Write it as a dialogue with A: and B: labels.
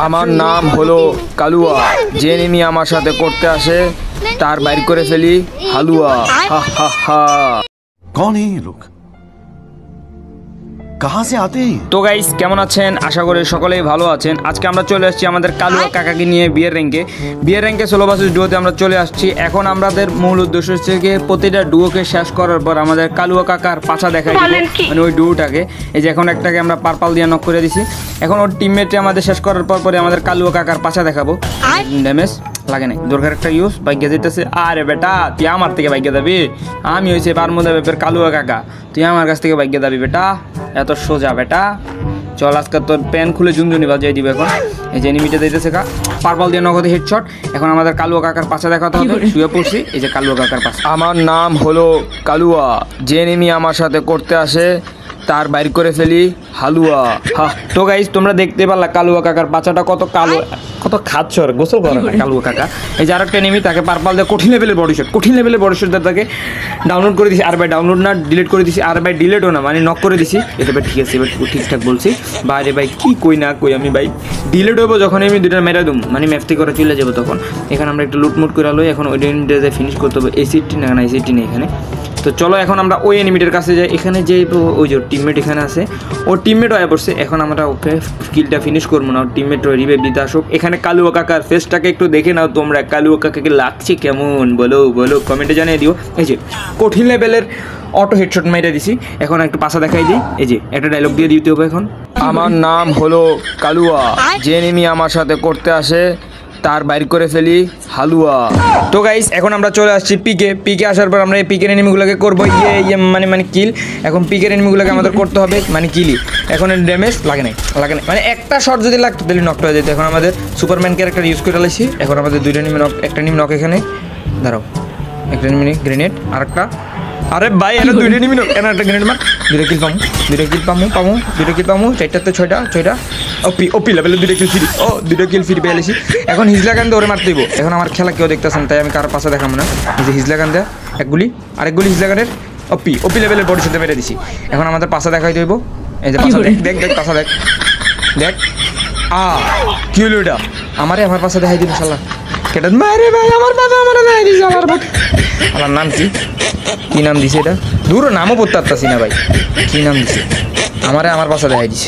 A: আমার নাম হলো কালুয়া। যে এনিমি আমার সাথে করতে আসে তার বাইর করে ফেলি হালুয়া। হা হা হা।
B: कौन है ये लोग? कहां से आते हैं?
A: তো গাইস কেমন আছেন? আশা করি সকলেই ভালো আছেন। আজকে আমরা চলে আসছি আমাদের কালুয়া কাকাকে নিয়ে বিয়ের র্যাঙ্কে সোলো ভার্সেস ডুয়োতে আমরা চলে আসছি। এখন আমাদের মূল উদ্দেশ্য হচ্ছে গিয়ে প্রতিটা ডুয়োকে শেষ করার পর আমাদের কালুয়া কাকার পাছা দেখাই দিব, মানে ওই ডুয়োটাকে। এই যে এখন একটাকে আমরা পার্পাল দিয়ে নক করে দিছি। এখন ওর টিমমেটে আমাদের শেষ করার পরে আমাদের কালুয়া কাকার পাছা দেখাবো। ড্যামেজ লাগে নাই, দরকার একটা ইউজ বাইকে যেতেছে। আরে বেটা তুই আমার থেকে বাইকে যাবি? আমি হয়েছে বারমুদা ব্যাপের কালুয়া কাকা, তুই আমার কাছ থেকে বাইকে যাবি বেটা? এত সোজা বেটা? চল আজকে তোর প্যান খুলে ঝুনঝুনি বাজিয়ে দিবে। এখন এই যে এনিমিটা দিতেছে কা পার্পল দিয়ে নগদে হেডশট। এখন আমাদের কালুয়া কাকার পাশে দেখাতে হবে। শুয়ে পড়ছি, এই যে কালুয়া কাকার পাশে। আমার নাম হলো কালুয়া। যে এনিমি আমার সাথে করতে আসে তার বাইর করে ফেলি হালুয়া। হা। তো গাইস তোমরা দেখতে পারলা কালুয়া কাকার বাচ্চাটা কত কালো, কত খাচ্ছর, গোসল করে না কালুয়া কাকা। এই যে আরেকটা এনিমি, তাকে পার্পল দিয়ে কঠিন লেভেলের বডি শট তাকে ডাউনলোড করে দিছি। আর ভাই ডাউনলোড না ডিলিট করে দিছি। আর ভাই ডিলিটও না, মানে নক করে দিছি। এটা ভাই ঠিক আছে, এবার ঠিকঠাক বলছি। বাইরে ভাই কি কই না কই আমি ভাই ডিলিট হইব যখন আমি দুইটা মেরা দুম, মানে ম্যাপটি করে চলে যাবো তখন। এখানে আমরা একটু লুটমুট করে লই। এখন ওই এনিমিটা ফিনিশ করতে হবে। এসিটি না এসিটি নেই এখানে। তো চলো এখন আমরা ওই এনিমিটার কাছে যাই। এখানে যে ওই যে টিমমেট এখানে আছে, ওর টিমমেট হয়ে পড়ছে। এখন আমরা ওকে কিলটা ফিনিশ করবো না, ওর টিমমেট রিভাইভ দিতে আসুক। এখানে কালুয়া কাকার ফেসটাকে একটু দেখে নাও তোমরা, কালুয়া কাকাকে লাগছে কেমন বলো কমেন্টে জানিয়ে দিও। এই যে কঠিন লেভেলের অটো হেডশট মেরে দিছি। এখন একটু পাশা দেখাই দিই। এই যে একটা ডায়লগ দিয়ে দিতে হবে এখন। আমার নাম হলো কালুয়া। যে এনিমি আমার সাথে করতে আসে তার বাইর করে ফেলি হালুয়া। তো গাইস এখন আমরা চলে আসছি পিকে আসার পর আমরা এই পিকের এনিমিগুলোকে করবো মানে কিল। এখন পিকের এনিমিগুলোকে আমাদের করতে হবে মানে কিলি। এখন ড্যামেজ লাগে নাই, মানে একটা শট যদি লাগতো তাহলে নকটা হয়ে যেত। এখন আমাদের সুপারম্যান ক্যারেক্টার ইউজ করে লাইছি। এখন আমাদের দুইটা এনিমি নক, একটা এনিমি নক এখানে দাঁড়াও, একটা এনিমি গ্রেনেড আর একটা। আরে ভাই এটা দুইটা এনিমি নক, এখানে একটা গ্রেনেড মার। দুইটা কিল পামু চারটাতে ছয়টা ওপি লেভেলে দুইটা কিল ফ্রি পেয়ে গেছি। এখন হিজলা গান ওরে মারতে দিব। এখন আমার খেলা কেউ দেখতেছেন, তাই আমি কার পাশে দেখাবো না। এই যে হিজলা গান দেয় আরেক গুলি হিজলা গানের ওপি লেভেলের বডি সাথে মেরে দিছি। এখন আমাদের পাশে দেখাই দিব। এই যে পাশা দেখ পাশা দেখ কি হলো এটা? আমার পাশে দেখাই দিব শালা কেটা মারে ভাই। আমার পাশে দেখাই দিছে। আমার নাম কি নাম দিছে এটা? দূর নামও পড়তে পারতাছি না ভাই, কি নাম দিছে? আমার পাশে দেখাই দিছে।